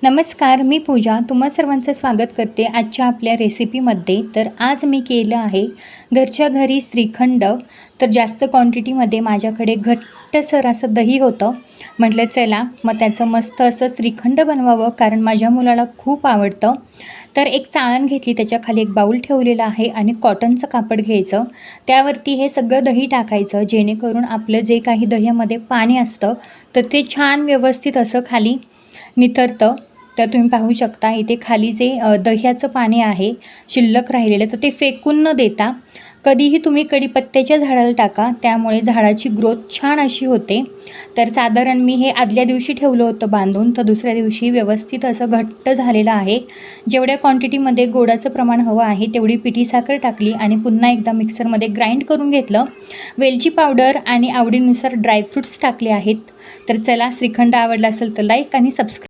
नमस्कार, मी पूजा तुम्हा सर्वांचं स्वागत करते आजच्या आपल्या रेसिपीमध्ये। तर आज मी केलं आहे घरच्या घरी श्रीखंड। तर जास्त क्वांटिटीमध्ये माझ्याकडे घट्टसर असं दही होतं। म्हटलं चला मग त्याचं मस्त असं श्रीखंड बनवावं, कारण माझ्या मुलाला खूप आवडतं। तर एक चाळण घेतली, त्याच्या खाली एक बाउल ठेवलेला आहे आणि कॉटनचं कापड घ्यायचं, त्यावरती हे सगळं दही टाकायचं, जेणेकरून आपलं जे काही दह्यामध्ये पाणी असतं तर ते छान व्यवस्थित असं खाली निथरतं। तर तुम्ही पाहू शकता इथे खाली जे दह्याचं पाणी आहे शिल्लक राहिलेलं, तर ते फेकून न देता कधीही तुम्ही कढीपत्त्याच्या झाडाला टाका, त्यामुळे झाडाची ग्रोथ छान अशी होते। तर साधारण मी हे आदल्या दिवशी ठेवलं होतं बांधून, तर दुसऱ्या दिवशी व्यवस्थित असं घट्ट झालेलं आहे। जेवढ्या क्वांटिटीमध्ये गोडाचं प्रमाण हवं आहे तेवढी पिठी साखर टाकली आणि पुन्हा एकदा मिक्सरमध्ये ग्राइंड करून घेतलं। वेलची पावडर आणि आवडीनुसार ड्रायफ्रूट्स टाकले आहेत। तर चला, श्रीखंड आवडला असेल तर लाईक आणि सबस्क्राईब